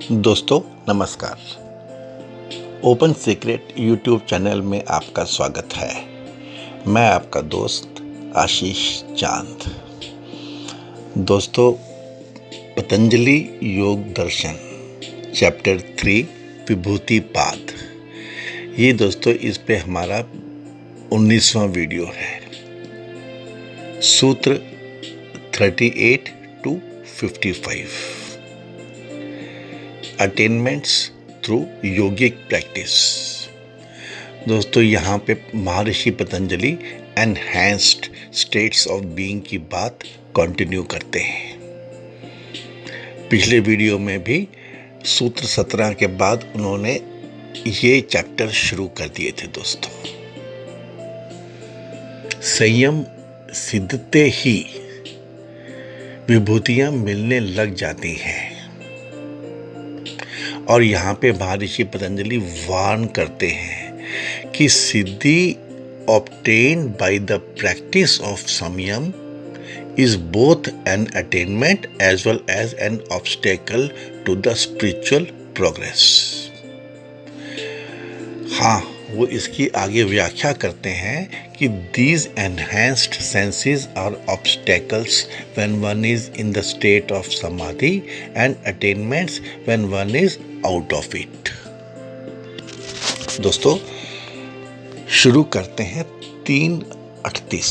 दोस्तों नमस्कार। Open secret YouTube channel में आपका स्वागत है। मैं आपका दोस्त आशीष चांद। दोस्तों, पतंजलि योग दर्शन चैप्टर 3 विभूति पाद, ये दोस्तों इस पे हमारा 19वां वीडियो है। सूत्र 38 to 55 attainments through yogic practice. दोस्तों, यहाँ पे महर्षि Patanjali enhanced states of being की बात कंटिन्यू करते हैं। पिछले वीडियो में भी सूत्र 17 के बाद उन्होंने ये चैप्टर शुरू कर दिए थे। दोस्तों, संयम सिद्धते ही विभूतियां मिलने लग जाती हैं। और यहाँ पे महर्षि पतंजलि वार्न करते हैं कि siddhi obtained by the practice of samyama is both an attainment as well as an obstacle to the spiritual progress। हाँ, वो इसकी आगे व्याख्या करते हैं कि these enhanced senses are obstacles when one is in the state of samadhi and attainments when one is out of it। दोस्तों, शुरू करते हैं 3:38।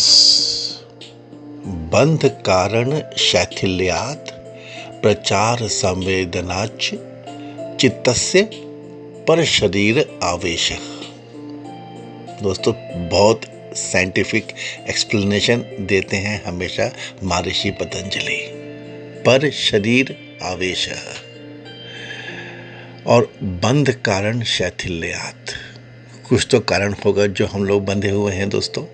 बंध कारण शैथिल्यात् प्रचार संवेदनाच चित्तस्य पर शरीर आवेश। दोस्तों, बहुत साइंटिफिक एक्सप्लेनेशन देते हैं हमेशा महर्षि पतंजलि। पर शरीर आवेश और बंध कारण शैथिल्यात्, कुछ तो कारण होगा जो हम लोग बंधे हुए हैं। दोस्तों,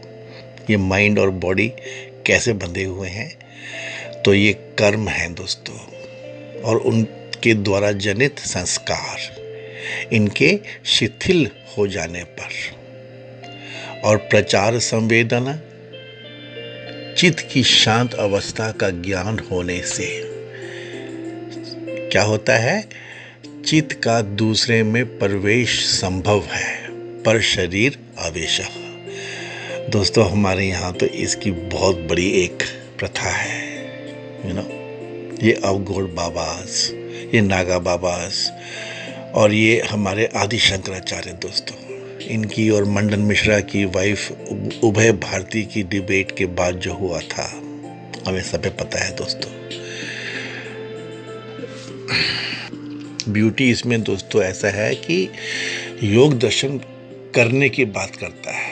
ये माइंड और बॉडी कैसे बंधे हुए हैं, तो ये कर्म हैं दोस्तों, और उनके द्वारा जनित संस्कार, इनके शिथिल हो जाने पर और प्रचार संवेदना, चित्त की शांत अवस्था का ज्ञान होने से क्या होता है, चित्त का दूसरे में प्रवेश संभव है। पर शरीर आवेश। दोस्तों, हमारे यहाँ तो इसकी बहुत बड़ी एक प्रथा है। ये अवघोड़ बाबास, ये नागा बाबास, और ये हमारे आदि शंकराचार्य। दोस्तों, इनकी और मंडन मिश्रा की वाइफ उभय भारती की डिबेट के बाद जो हुआ था, हमें सबे पता है। दोस्तों, ब्यूटी इसमें दोस्तों ऐसा है कि योग दर्शन करने की बात करता है।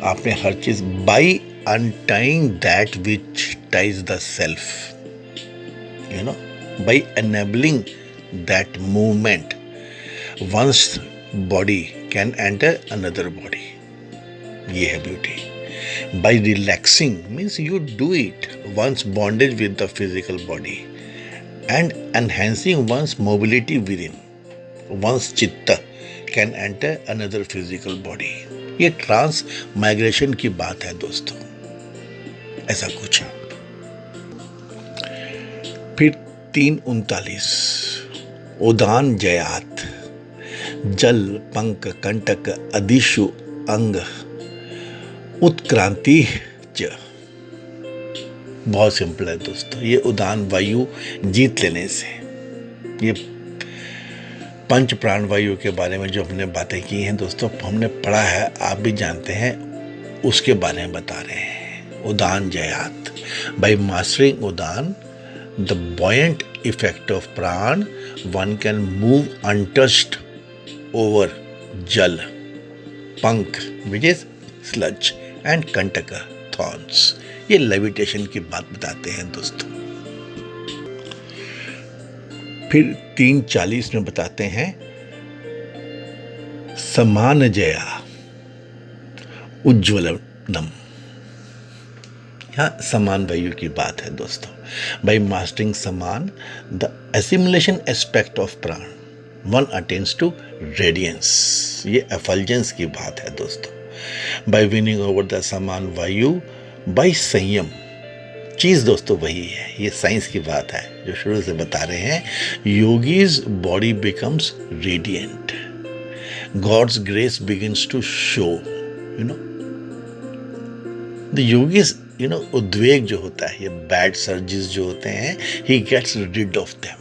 आपने हर चीज by untying that which ties the self, by enabling that movement one's body can enter another body. ये है beauty. By relaxing means you do it one's bondage with the physical body and enhancing one's mobility within one's chitta can enter another physical body. ये transmigration की बात है दोस्तों, ऐसा कुछ। फिर 3:39 उदान जयात जल पंक कंटक अदिशु अंग उत्क्रांति च। बहुत सिंपल है दोस्तों। ये उदान वायु जीत लेने से, ये पंच प्राण वायु के बारे में जो हमने बातें की हैं दोस्तों, हमने पढ़ा है, आप भी जानते हैं, उसके बारे में बता रहे हैं। उदान जयात, by mastering udana the buoyant effect of prana one can move untouched over jal, pank which is sludge and kantak thorns. ये लेविटेशन की बात बताते हैं दोस्तों। फिर 3:40 में बताते हैं समान जया उज्ज्वलनम। यहाँ समान वायु की बात है दोस्तों। बाय मास्टरिंग समान the assimilation aspect of prana one attains to radiance. ये एफल्जेंस की बात है दोस्तों। बाय विनिंग ओवर द समान वायु बाय संयम। चीज दोस्तों वही है, ये साइंस की बात है। जो शुरू से बता रहे हैं, yogi's body becomes radiant, God's grace begins to show, you know the yogis, you know, उद्वेग जो होता है, ये बैड सर्जेस जो होते हैं, he gets rid of them.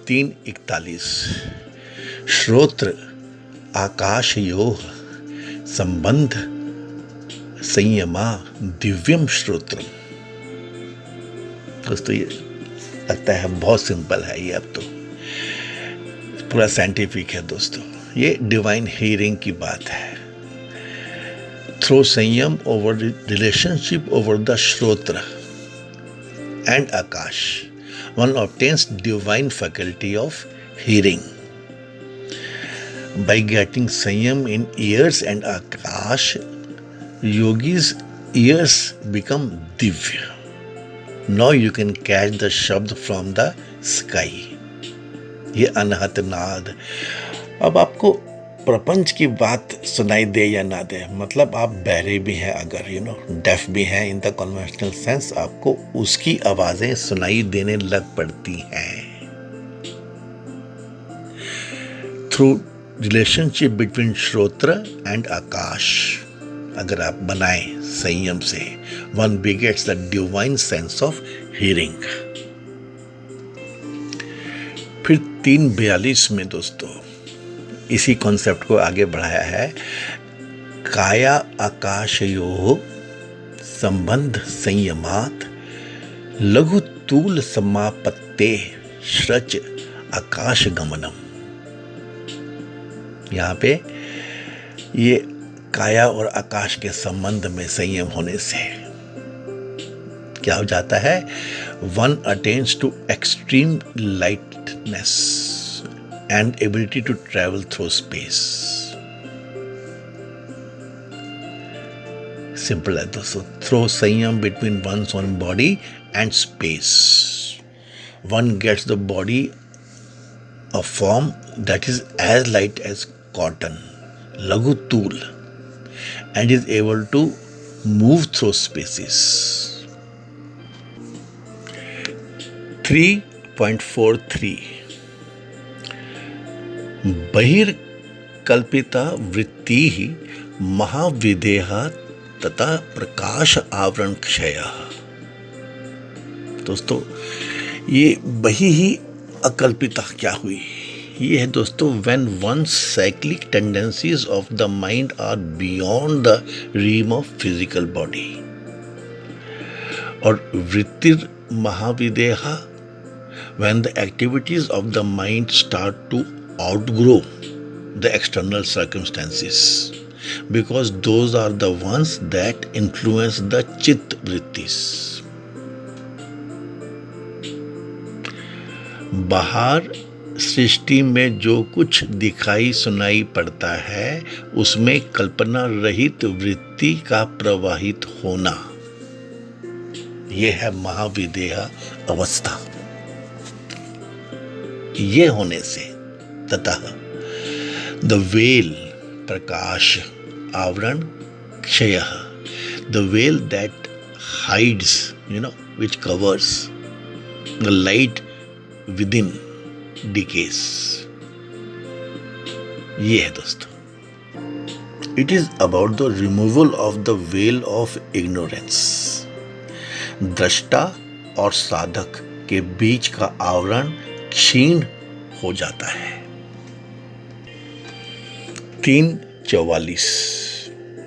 3:41 श्रोत्र आकाशयोः संबंध संयमा दिव्यम श्रोत्रम। दोस्तों ये लगता है बहुत सिंपल है, ये अब तो पूरा साइंटिफिक है दोस्तों। ये डिवाइन हियरिंग की बात है। थ्रू संयम ओवर रिलेशनशिप ओवर द श्रोत्र and Akash, one obtains divine faculty of hearing. By getting Sanyam in ears and Akash, yogis' ears become divya. Now you can catch the shabd from the sky. ये अनहत नाद। अब आपको प्रपंच की बात सुनाई दे या ना दे, मतलब आप बहरे भी हैं, अगर डेफ भी हैं इन द कन्वेंशनल सेंस, आपको उसकी आवाजें सुनाई देने लग पड़ती हैं। थ्रू रिलेशनशिप बिटवीन श्रोत्र एंड आकाश, अगर आप बनाएं संयम से, one begets the divine sense of hearing. फिर 3:42 में दोस्तों इसी कॉन्सेप्ट को आगे बढ़ाया है। काया आकाशयोः संबंध संयमात लघु तूल समापत्ते श्रच आकाश गमनम। यहाँ पे ये काया और आकाश के संबंध में संयम होने से क्या हो जाता है, one attains to extreme lightness and ability to travel through space. Simple है दोस्तों। Through संयम between one's own body and space, one gets the body a form that is as light as cotton, लघु तूल, and is able to move through spaces. 3.43 बहिर्कल्पिता वृत्ति ही महाविदेहा तथा प्रकाश आवरण क्षय। दोस्तों ये बही ही अकल्पिता क्या हुई, ये है दोस्तों when one cyclic tendencies of the mind are beyond the realm of physical body, और वृत्तिर महाविदेहा when the activities of the mind start to outgrow the external circumstances, because those are the ones that influence the चित्त वृत्तिस। बाहर सृष्टि में जो कुछ दिखाई सुनाई पड़ता है उसमें कल्पना रहित वृत्ति का प्रवाहित होना, यह है महाविदेहा अवस्था। ये होने से तथा द वेल प्रकाश आवरण क्षय, the veil that hides which covers the light within decays। ये है दोस्तों, it is about the removal of the veil of ignorance। दृष्टा और साधक के बीच का आवरण क्षीण हो जाता है। 3:44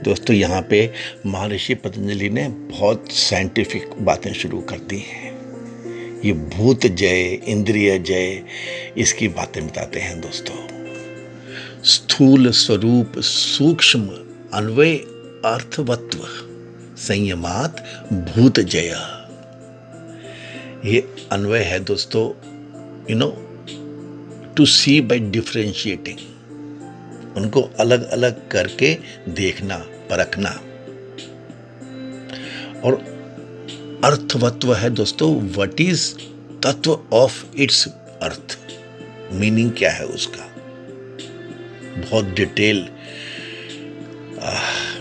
दोस्तों यहाँ पे महर्षि पतंजलि ने बहुत साइंटिफिक बातें शुरू कर दी हैं। ये भूत जय इंद्रिय जय इसकी बातें बताते हैं दोस्तों। स्थूल स्वरूप सूक्ष्म अन्वय अर्थवत्व संयमात भूत जय। ये अन्वय है दोस्तों, टू सी बाय डिफरेंशिएटिंग, उनको अलग अलग करके देखना परखना। और अर्थवत्व है दोस्तों, व्हाट इज तत्व ऑफ इट्स अर्थ, मीनिंग क्या है उसका, बहुत डिटेल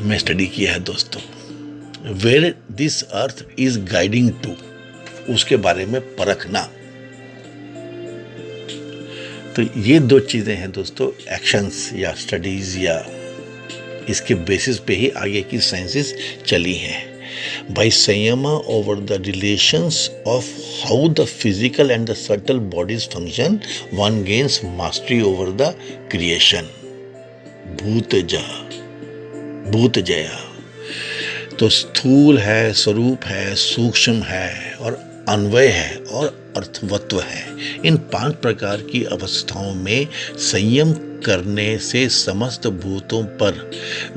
में स्टडी किया है दोस्तों। Where this earth is guiding to, उसके बारे में परखना। तो ये दो चीजें हैं दोस्तों, एक्शंस या स्टडीज या इसके बेसिस पे ही आगे की साइंसेस चली हैं। By संयम over the relations of how the physical and the subtle bodies function, one gains mastery over the creation. भूत जया। तो स्थूल है, स्वरूप है, सूक्ष्म है और अन्वय है और अर्थवत्व है। इन 5 प्रकार की अवस्थाओं में संयम करने से समस्त भूतों पर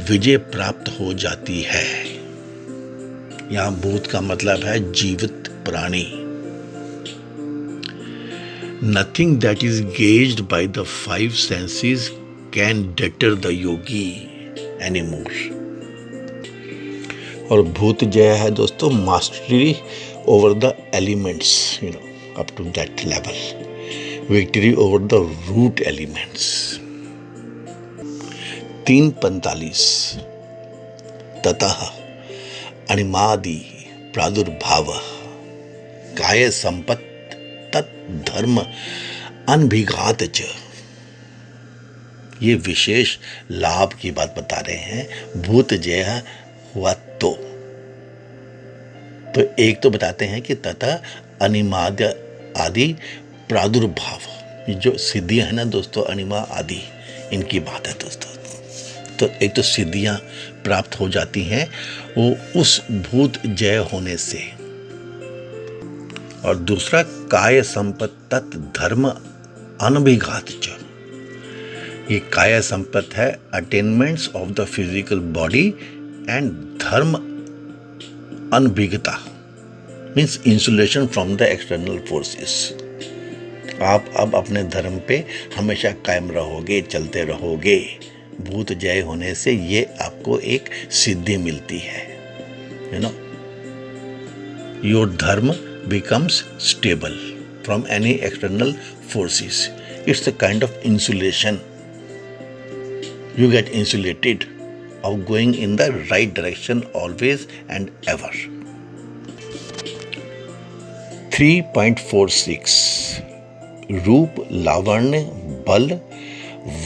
विजय प्राप्त हो जाती है। यहां भूत का मतलब है जीवित प्राणी। Nothing that is gauged by the 5 senses can deter the yogi anymore. और भूत जय है दोस्तों mastery over the elements, up to that level, victory over the root elements. 3:45 ततः अणिमादि प्रादुर्भाव काय संपत् तद्धर्म अनभिघात च। ये विशेष लाभ की बात बता रहे हैं। भूत जय हुआ तो एक तो बताते हैं कि तथा अनिमाद्य आदि प्रादुर्भाव, जो सिद्धियां है ना दोस्तों, अनिमा आदि, इनकी बात है दोस्तों। तो एक तो सिद्धियां प्राप्त हो जाती हैं वो उस भूत जय होने से, और दूसरा काय संपत्त धर्म अनभिघात च। ये काय संपत्त है attainments of the physical body and dharma anabhighata means insulation from the external forces. आप अब अपने धर्म पे हमेशा कायम रहोगे, चलते रहोगे। भूत जय होने से ये आपको एक सिद्धि मिलती है, योर धर्म becomes stable from any external forces. It's a kind of insulation. You get insulated of going in the right direction always and ever. 3.46 रूप लावण्य बल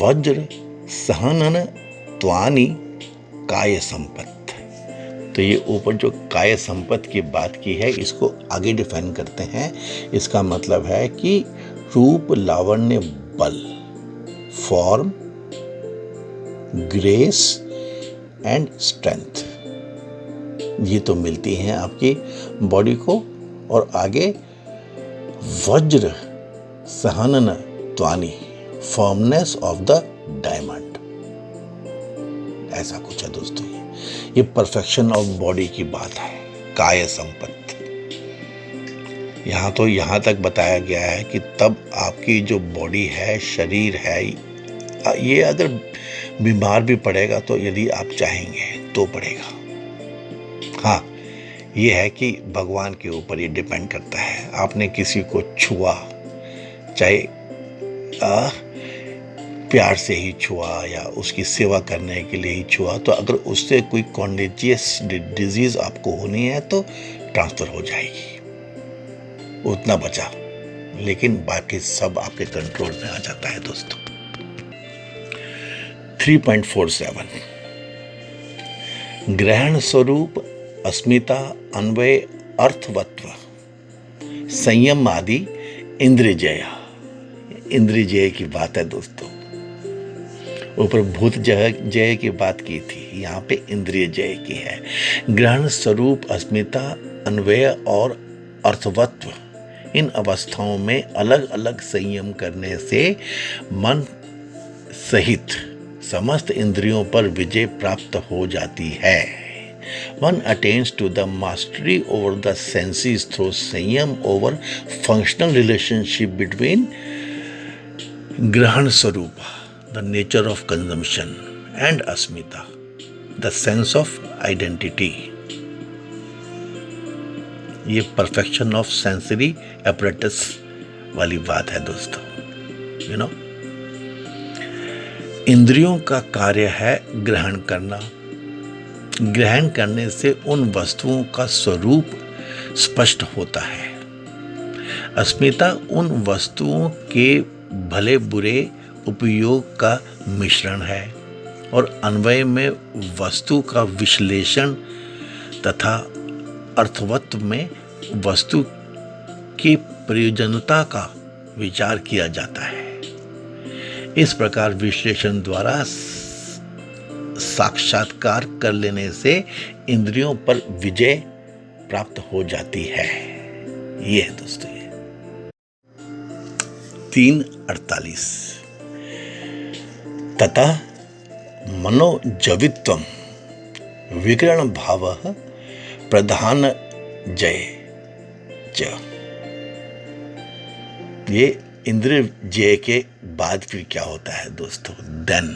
वज्र सहनन त्वानि काय संपत्ति। तो ये ऊपर जो काय संपत्ति की बात की है इसको आगे डिफाइन करते हैं। इसका मतलब है कि रूप लावण्य बल, फॉर्म, ग्रेस एंड स्ट्रेंथ, ये तो मिलती हैं आपकी बॉडी को। और आगे वज्र सहनन त्वानि, फर्मनेस ऑफ द डायमंड, ऐसा कुछ है दोस्तों। ये परफेक्शन ऑफ बॉडी की बात है, काय संपत्ति। यहां तक बताया गया है कि तब आपकी जो बॉडी है, शरीर है, ये अगर बीमार भी पड़ेगा तो यदि आप चाहेंगे तो पड़ेगा। हाँ, ये है कि भगवान के ऊपर ये डिपेंड करता है। आपने किसी को छुआ, चाहे प्यार से ही छुआ या उसकी सेवा करने के लिए ही छुआ, तो अगर उससे कोई कॉन्टेजियस डिजीज आपको होनी है तो ट्रांसफर हो जाएगी, उतना बचा। लेकिन बाकी सब आपके कंट्रोल में आ जाता है दोस्तों। 3.47 ग्रहण स्वरूप अस्मिता अन्वय अर्थवत्व संयम आदि इंद्रिय जय की बात है दोस्तों। ऊपर भूत जय की बात की थी, यहाँ पे इंद्रिय जय की है। ग्रहण स्वरूप अस्मिता अन्वय और अर्थवत्व, इन अवस्थाओं में अलग अलग संयम करने से मन सहित समस्त इंद्रियों पर विजय प्राप्त हो जाती है। One attains to the mastery over the senses through संयम over functional relationship between ग्रहण स्वरूप, the nature of consumption, and asmita, the sense of identity. ये perfection of sensory apparatus वाली बात है दोस्तों। इंद्रियों का कार्य है ग्रहण करना। ग्रहण करने से उन वस्तुओं का स्वरूप स्पष्ट होता है। अस्मिता उन वस्तुओं के भले बुरे उपयोग का मिश्रण है और अन्वय में वस्तु का विश्लेषण तथा अर्थवत्व में वस्तु की प्रयोजनता का विचार किया जाता है। इस प्रकार विश्लेषण द्वारा साक्षात्कार कर लेने से इंद्रियों पर विजय प्राप्त हो जाती है। ये है दोस्तों ये 3:48 तथा मनोजवित्वम विकरण भाव प्रधान जय च। ये इंद्रिय जय के बाद फिर क्या होता है दोस्तों? Then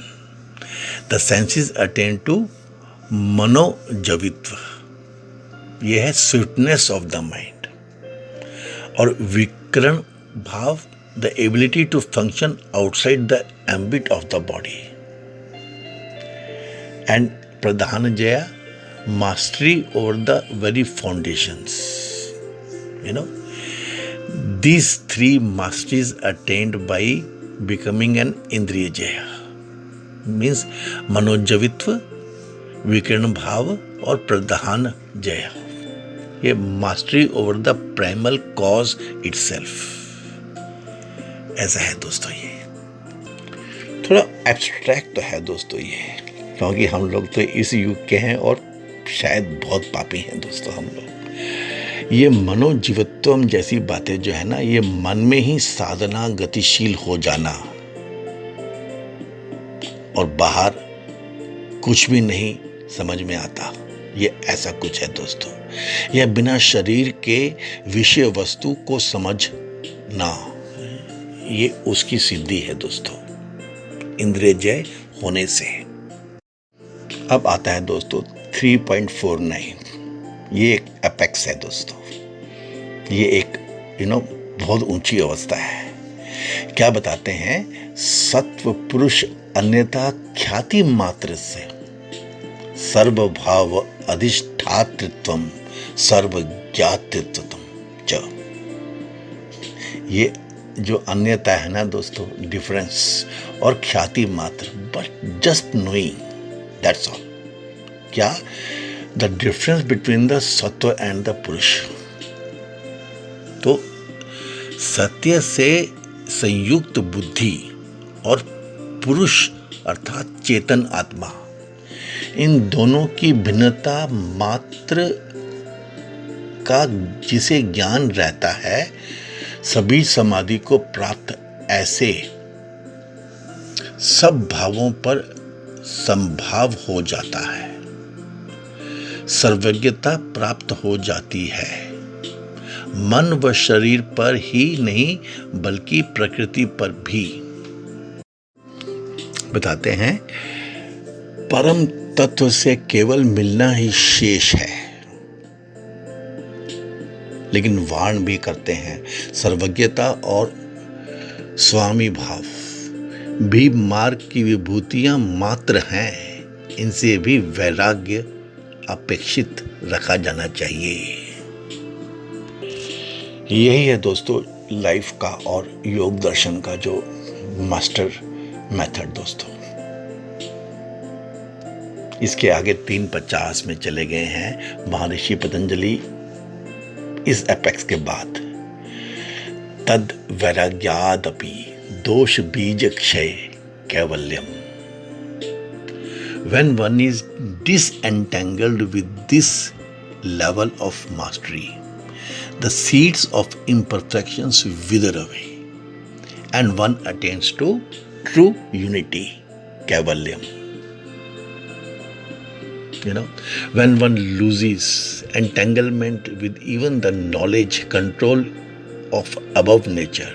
the senses attain to manojavitva, यह है स्वीटनेस ऑफ द माइंड, और vikaran bhav the ability to function outside the ambit of the body, and pradhan jaya mastery over the very foundations. These three masteries attained by becoming an indriya jaya means मनोजवित्व, विकर्ण भाव और प्रधान जय, ये mastery over the primal cause itself. ऐसा है दोस्तों। ये थोड़ा एब्स्ट्रैक्ट तो है दोस्तों ये, क्योंकि हम लोग तो इस युग के हैं और शायद बहुत पापी हैं दोस्तों हम लोग। ये मनोजीवत्वम जैसी बातें जो है ना, ये मन में ही साधना गतिशील हो जाना और बाहर कुछ भी नहीं समझ में आता, ये ऐसा कुछ है दोस्तों। यह बिना शरीर के विषय वस्तु को समझना, ये उसकी सिद्धि है दोस्तों इंद्रिय जय होने से। अब आता है दोस्तों 3.49, ये एक एपेक्स है दोस्तों। ये एक बहुत ऊंची अवस्था है। क्या बताते हैं? सत्व पुरुष अन्यथा ख्याति मात्र से सर्वभाव अधिष्ठातृत्वम सर्वज्ञातृत्वम च। ये जो अन्यता है ना दोस्तों, डिफरेंस और ख्याति मात्र, but just knowing, that's all. क्या? द डिफरेंस बिटवीन द सत्व एंड द पुरुष। तो सत्य से संयुक्त बुद्धि और पुरुष अर्थात चेतन आत्मा, इन दोनों की भिन्नता मात्र का जिसे ज्ञान रहता है, सभी समाधि को प्राप्त ऐसे सब भावों पर संभाव हो जाता है, सर्वज्ञता प्राप्त हो जाती है। मन व शरीर पर ही नहीं बल्कि प्रकृति पर भी। बताते हैं परम तत्व से केवल मिलना ही शेष है, लेकिन वाण भी करते हैं सर्वज्ञता और स्वामी भाव भी मार्ग की विभूतियां मात्र हैं, इनसे भी वैराग्य अपेक्षित रखा जाना चाहिए। यही है दोस्तों लाइफ का और योग दर्शन का जो मास्टर मेथड दोस्तों। इसके आगे 3:50 में चले गए हैं महर्षि पतंजलि इस एपेक्स के बाद। तद वैराग्यादपि दोष बीज क्षय Kaivalyam. When one is disentangled with this level of mastery, the seeds of imperfections wither away and one attains to true unity, Kaivalyam. When one loses entanglement with even the knowledge, control of above nature,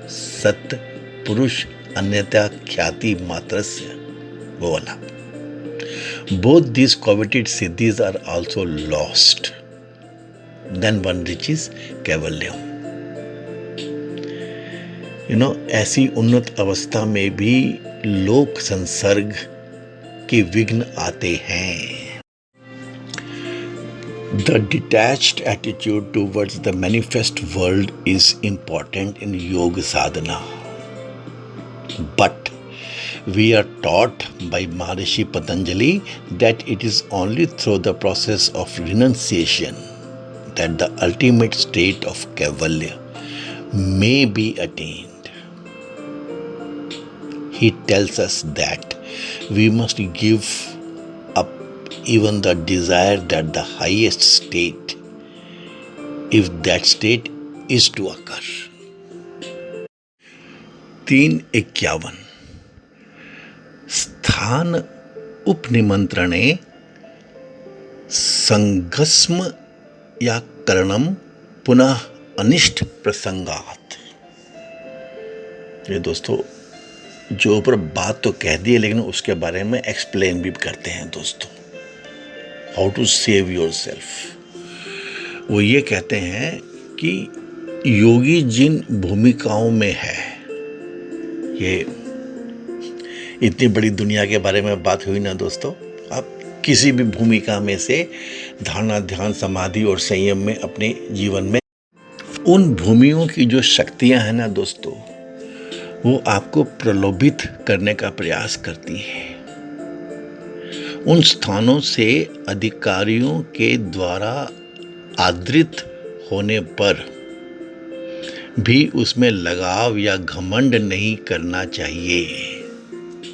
Sat Purush Anyata Khyati Matrasya, वो वाला, both these coveted siddhis are also lost. Then one reaches Kaivalyam. ऐसी उन्नत अवस्था में भी लोक संसर्ग के विघ्न आते हैं। The detached attitude towards the manifest world is important in yoga sadhana. But we are taught by Maharishi Patanjali that it is only through the process of renunciation that the ultimate state of Kaivalya may be attained. He tells us that we must give up even the desire that the highest state, if that state is to occur. 351 स्थान उपनिमंत्रणे संघस्म या करणम पुनः अनिष्ट प्रसंगात। ये दोस्तों जो ऊपर बात तो कह दी है, लेकिन उसके बारे में एक्सप्लेन भी करते हैं दोस्तों, how to save yourself. वो ये कहते हैं कि योगी जिन भूमिकाओं में है, ये इतनी बड़ी दुनिया के बारे में बात हुई ना दोस्तों, आप किसी भी भूमिका में से धारणा, ध्यान, समाधि और संयम में अपने जीवन में उन भूमियों की जो शक्तियां हैं ना दोस्तों, वो आपको प्रलोभित करने का प्रयास करती हैं। उन स्थानों से अधिकारियों के द्वारा आदृत होने पर भी उसमें लगाव या घमंड नहीं करना चाहिए।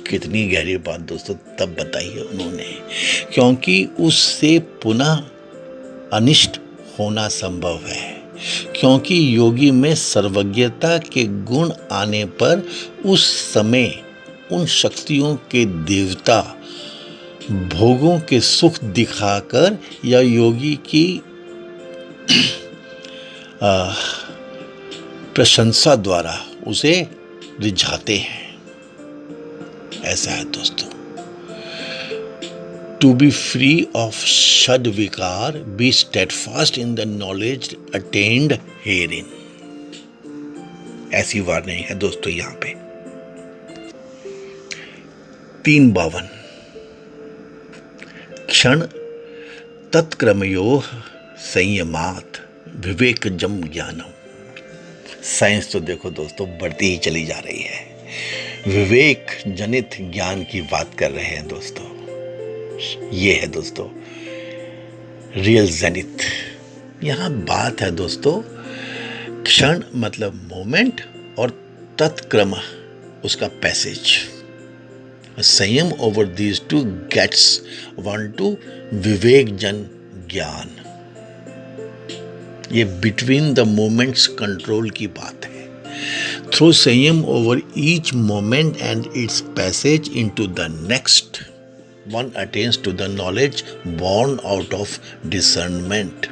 कितनी गहरी बात दोस्तों तब बताई है उन्होंने, क्योंकि उससे पुनः अनिष्ट होना संभव है। क्योंकि योगी में सर्वज्ञता के गुण आने पर उस समय उन शक्तियों के देवता भोगों के सुख दिखाकर या योगी की प्रशंसा द्वारा उसे रिझाते हैं। ऐसा है दोस्तों। टू बी फ्री ऑफ षड विकार, be steadfast in the knowledge attained herein. ऐसी वार्निंग है दोस्तों यहां पे। 352 क्षण तत्क्रमयोः संयमात् विवेकजम ज्ञानम। साइंस तो देखो दोस्तों बढ़ती ही चली जा रही है, विवेक जनित ज्ञान की बात कर रहे हैं दोस्तों। ये है दोस्तों रियल जेनिथ। यहां बात है दोस्तों, क्षण मतलब मोमेंट और तत्क्रम उसका passage. Samyama over these to gets one to vivek jan gyan. ये बिटवीन द मोमेंट्स कंट्रोल की बात है। Through Sanyam over each moment and its passage into the next, one attains to the knowledge born out of discernment.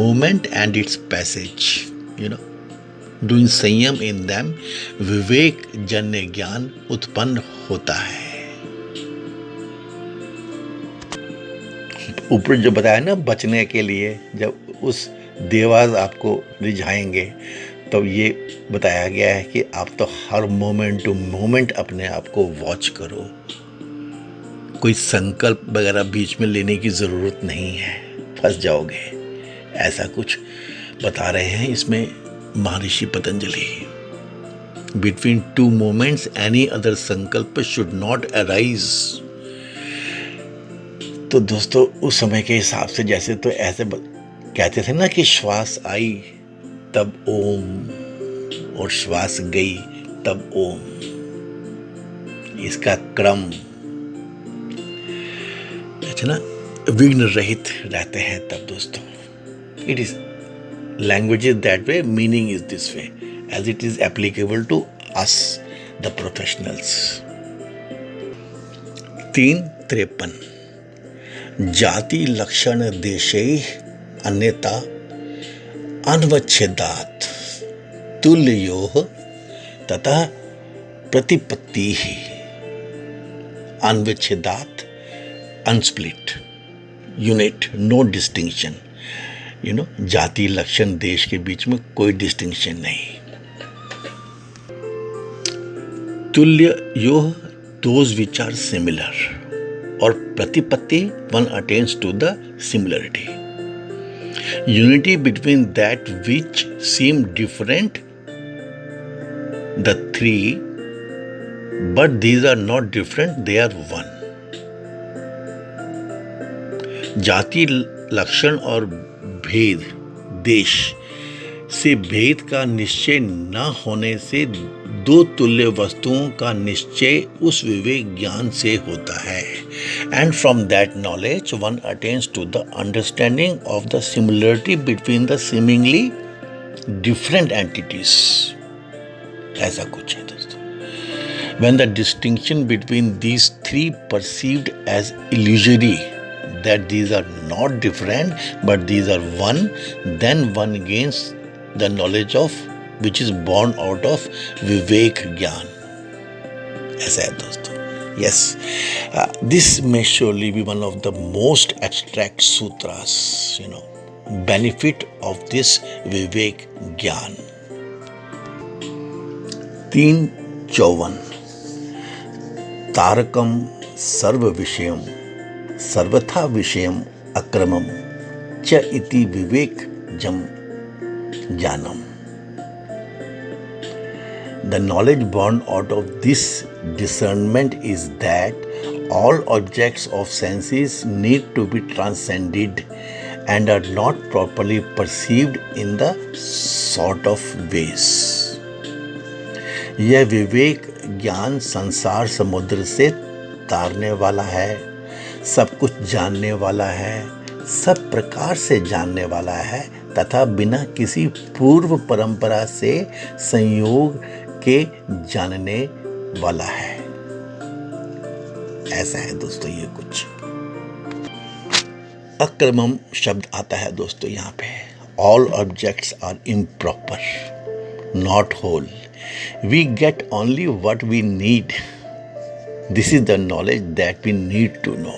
Moment and its passage, doing Sanyam in them, विवेक जन्य ज्ञान उत्पन्न होता है। ऊपर जो बताया ना बचने के लिए, जब उस देवाज आपको रिझाएंगे तो ये बताया गया है कि आप तो हर मोमेंट टू मोमेंट अपने आप को वॉच करो। कोई संकल्प वगैरह बीच में लेने की ज़रूरत नहीं है, फंस जाओगे। ऐसा कुछ बता रहे हैं इसमें महर्षि Patanjali. Between two moments any other संकल्प शुड नॉट अराइज। तो दोस्तों उस समय के हिसाब से जैसे तो ऐसे कहते थे ना कि श्वास आई तब ओम और श्वास गई तब ओम। इसका क्रम ना विघ्न रहित रहते हैं तब दोस्तों। It is language is that way, meaning is this way as it is applicable to us the professionals. 353 जाति लक्षण देशे अन्यता अनवच्छेदात् तुल्योः तथा प्रतिपत्ति ही। अनवच्छेदात् अनस्प्लिट यूनिट, नो डिस्टिंक्शन। जाति लक्षण देश के बीच में कोई डिस्टिंक्शन नहीं। तुल्य योह, दोज विच आर सिमिलर। और pratipatti one attains to the similarity, unity between that which seem different the three but these are not different, they are one. जाति, लक्षण और भेद, देश से भेद का निश्चय न होने से दो तुल्य वस्तुओं का निश्चय उस विवेक ज्ञान से होता है। And from that knowledge one attains to the understanding of the similarity between the seemingly different entities. ऐसा कुछ है दोस्तों। When the distinction between these three perceived as illusory, that these are not different but these are one, then one gains the knowledge of which is born out of Vivek Gyan. ऐसा है दोस्तों। Yes, this may surely be one of the most abstract sutras, benefit of this Vivek Gyan. 3:54 तारकम सर्व विषयम सर्वथा विषयम अक्रमम च इति विवेक जम जानम। The knowledge born out of this discernment is that all objects of senses need to be transcended and are not properly perceived in the sort of ways. यह विवेक ज्ञान संसार समुद्र से तारने वाला है, सब कुछ जानने वाला है, सब प्रकार से जानने वाला है तथा बिना किसी पूर्व परंपरा से संयोग के जानने वाला है। ऐसा है दोस्तों ये कुछ। अक्रमम शब्द आता है दोस्तों यहाँ पे। All objects are improper, not whole. We get only what we need. This is the knowledge that we need to know.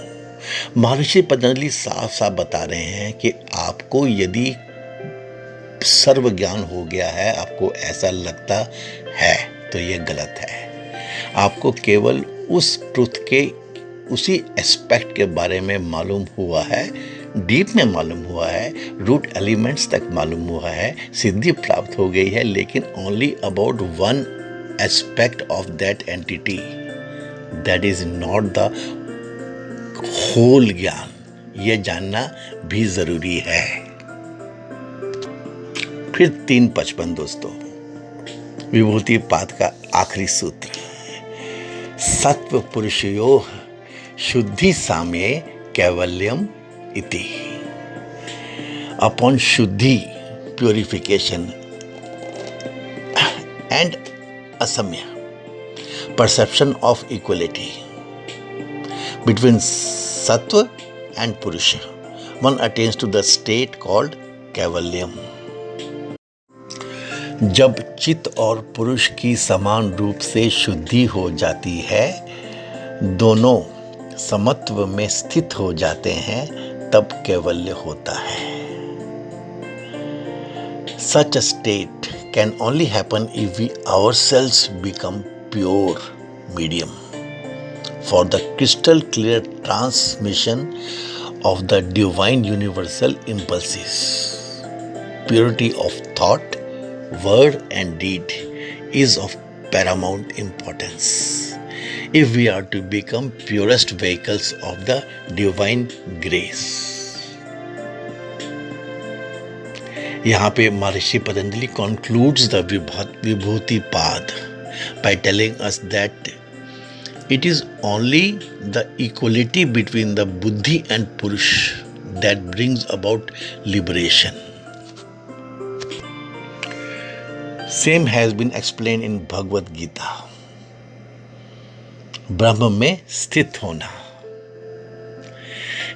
महर्षि पतंजलि साफ साफ बता रहे हैं कि आपको यदि सर्व ज्ञान हो गया है, आपको ऐसा लगता है तो ये गलत है। आपको केवल उस ट्रुथ के उसी एस्पेक्ट के बारे में मालूम हुआ है, डीप में मालूम हुआ है, रूट एलिमेंट्स तक मालूम हुआ है, सिद्धि प्राप्त हो गई है, लेकिन only about one aspect of that entity, that is not the whole ज्ञान। यह जानना भी जरूरी है। फिर 3:55 दोस्तों, विभूति पाद का आखिरी सूत्र, सत्व पुरुषयोः शुद्धि साम्ये कैवल्यम इति। Upon Shuddhi, purification, and Asamya, perception of equality between Sattva and Purusha, one attains to the state called Kaivalyam. जब चित्त और पुरुष की समान रूप से शुद्धि हो जाती है, दोनों समत्व में स्थित हो जाते हैं, तब कैवल्य होता है। Such a state can only happen if we ourselves become pure medium for the crystal clear transmission of the divine universal impulses. Purity of thought, word and deed is of paramount importance if we are to become purest vehicles of the divine grace. यहाँ पे महर्षि Patanjali concludes the Vibhuti Pad by telling us that it is only the equality between the Buddhi and Purush that brings about liberation. Same has been explained in Bhagavad Gita. ब्रह्म में स्थित होना,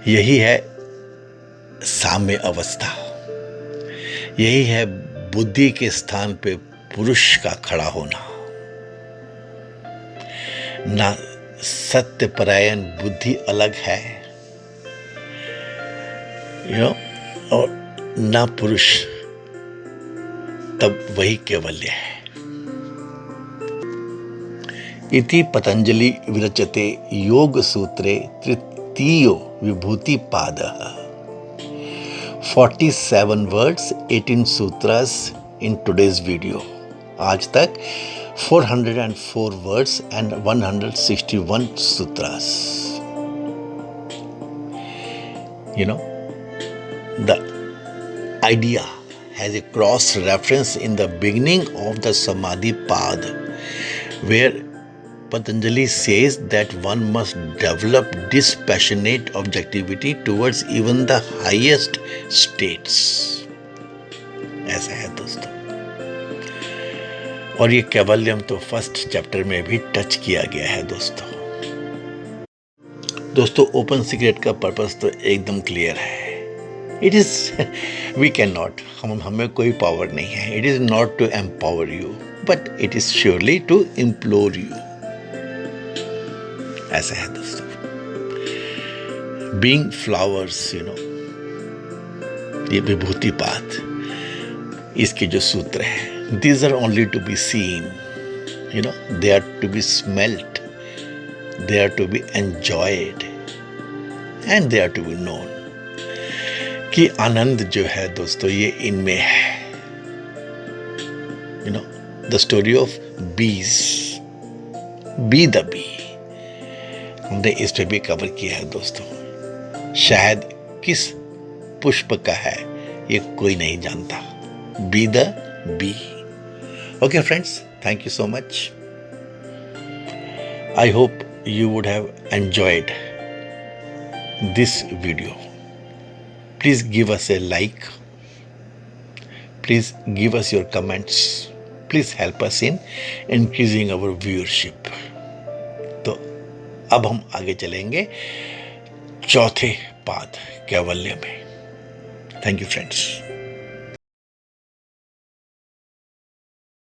यही है साम्य अवस्था, यही है बुद्धि के स्थान पे पुरुष का खड़ा होना। ना सत्यपरायण बुद्धि अलग है, और ना पुरुष, तब वही कैवल्य है। इति पतंजलि विरचते योग सूत्रे द्वितीयो विभूति पाद। 47 वर्ड्स, 18 सूत्रास in today's video. आज तक 404 words and 161 sutras. You know, the idea has a cross reference in the beginning of the Samadhi Path, where Patanjali says that one must develop dispassionate objectivity towards even the highest states. ऐसा है दोस्तों, और ये कैवल्यम तो first chapter में भी touch किया गया है दोस्तों ओपन सीक्रेट का पर्पस तो एकदम क्लियर है। It is we can not, हमें कोई पावर नहीं है। It is not to empower you, but it is surely to implore you. ऐसा है दोस्तों, बीइंग फ्लावर्स, यू नो, ये विभूति पाथ, इसके जो सूत्र हैं, these are only to be seen, you know, they are to be smelt, they are to be enjoyed and they are to be known। कि आनंद जो है दोस्तों ये इनमें है। You know, the story of bees, be the bee, हमने इस पे भी कवर किया है दोस्तों। शायद किस पुष्प का है ये कोई नहीं जानता। Be the bee. Okay, friends, thank you so much. I hope you would have enjoyed this video. Please give us a like. Please give us your comments. Please help us in increasing our viewership. तो अब हम आगे चलेंगे चौथे पाद कैवल्य में। Thank you, friends.